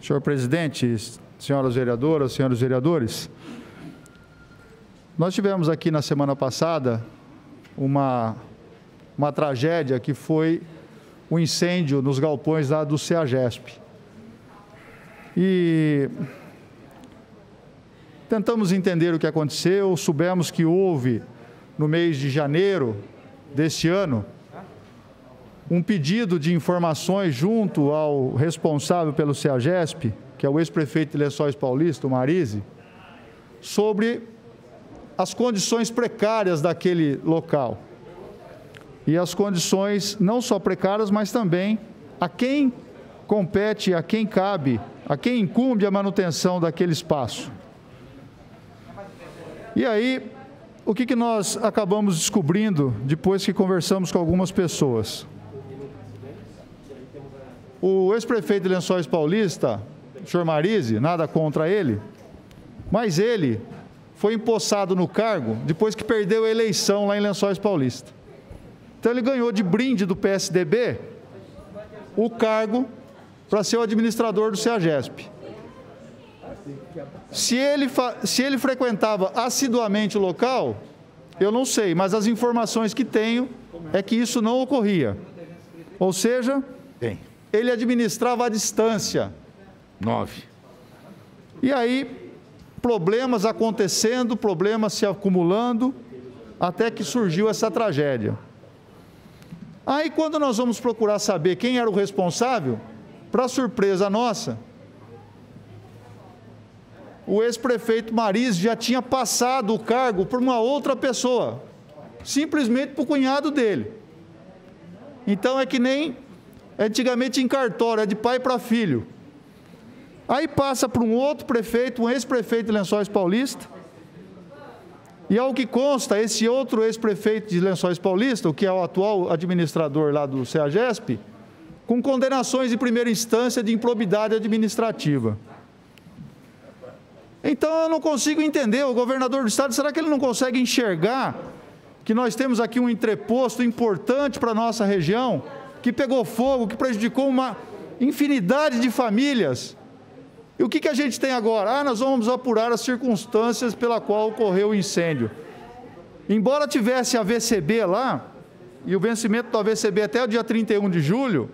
Senhor presidente, senhoras vereadoras, senhores vereadores, nós tivemos aqui na semana passada uma tragédia que foi o incêndio nos galpões lá do CEAGESP. E tentamos entender o que aconteceu, soubemos que houve, no mês de janeiro deste ano, um pedido de informações junto ao responsável pelo CEAGESP, que é o ex-prefeito de Lençóis Paulista, o Marise, sobre as condições precárias daquele local. E as condições não só precárias, mas também a quem compete, a quem cabe, a quem incumbe a manutenção daquele espaço. E aí, o que nós acabamos descobrindo depois que conversamos com algumas pessoas? O ex-prefeito de Lençóis Paulista, o senhor Marise, nada contra ele, mas ele foi empossado no cargo depois que perdeu a eleição lá em Lençóis Paulista. Então ele ganhou de brinde do PSDB o cargo para ser o administrador do CEAGESP. Se ele frequentava assiduamente o local, eu não sei, mas as informações que tenho é que isso não ocorria. Ou seja, ele administrava à distância. 9. E aí, problemas acontecendo, problemas se acumulando, até que surgiu essa tragédia. Aí, quando nós vamos procurar saber quem era o responsável, para surpresa nossa, o ex-prefeito Marise já tinha passado o cargo para uma outra pessoa, simplesmente para o cunhado dele. Então, é que nem antigamente em cartório, é de pai para filho. Aí passa para um outro prefeito, um ex-prefeito de Lençóis Paulista, e ao que consta, esse outro ex-prefeito de Lençóis Paulista, o que é o atual administrador lá do CEAGESP, com condenações de primeira instância de improbidade administrativa. Então eu não consigo entender, o governador do estado, será que ele não consegue enxergar que nós temos aqui um entreposto importante para a nossa região, que pegou fogo, que prejudicou uma infinidade de famílias? E o que a gente tem agora? Nós vamos apurar as circunstâncias pela qual ocorreu o incêndio. Embora tivesse a VCB lá, e o vencimento do AVCB até o dia 31 de julho,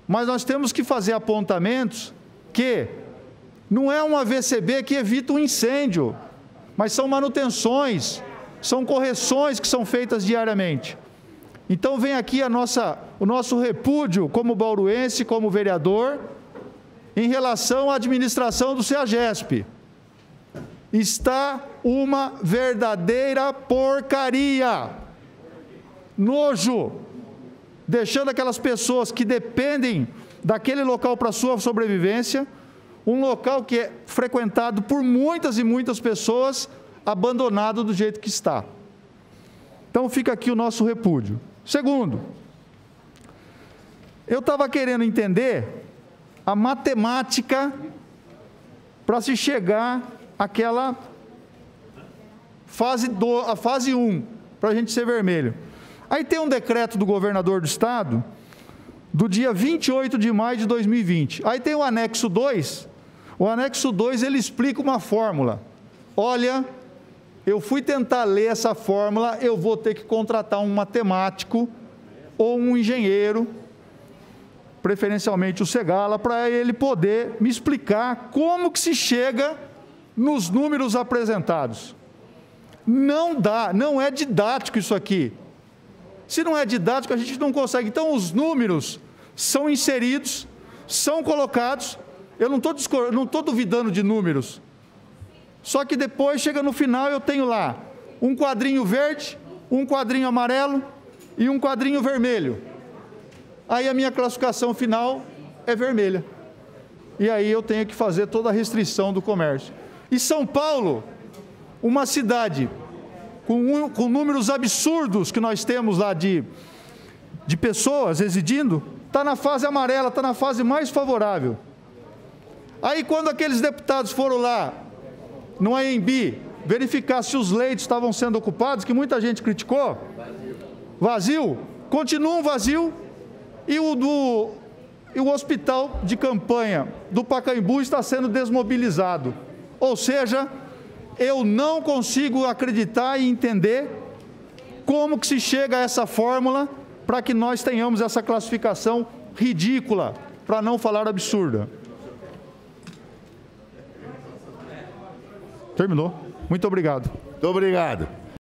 mas nós temos que fazer apontamentos que não é um AVCB que evita um incêndio, mas são manutenções, são correções que são feitas diariamente. Então vem aqui o nosso repúdio como bauruense, como vereador, em relação à administração do CEAGESP. Está uma verdadeira porcaria. Nojo. Deixando aquelas pessoas que dependem daquele local para sua sobrevivência, um local que é frequentado por muitas e muitas pessoas, abandonado do jeito que está. Então fica aqui o nosso repúdio. Segundo, eu estava querendo entender a matemática para se chegar àquela a fase 1, para a gente ser vermelho. Aí tem um decreto do governador do estado, do dia 28 de maio de 2020. Aí tem o anexo 2, o anexo 2 ele explica uma fórmula. Olha, eu fui tentar ler essa fórmula, eu vou ter que contratar um matemático ou um engenheiro, preferencialmente o Segala, para ele poder me explicar como que se chega nos números apresentados. Não dá, não é didático isso aqui. Se não é didático, a gente não consegue. Então, os números são inseridos, são colocados. Eu não estou duvidando de números. Só que depois, chega no final, eu tenho lá um quadrinho verde, um quadrinho amarelo e um quadrinho vermelho. Aí a minha classificação final é vermelha. E aí eu tenho que fazer toda a restrição do comércio. E São Paulo, uma cidade com números absurdos que nós temos lá de pessoas residindo, está na fase amarela, está na fase mais favorável. Aí quando aqueles deputados foram lá, no AMB, verificar se os leitos estavam sendo ocupados, que muita gente criticou, vazio, continuam vazio, e e o hospital de campanha do Pacaembu está sendo desmobilizado. Ou seja, eu não consigo acreditar e entender como que se chega a essa fórmula para que nós tenhamos essa classificação ridícula, para não falar absurda. Terminou. Muito obrigado. Muito obrigado.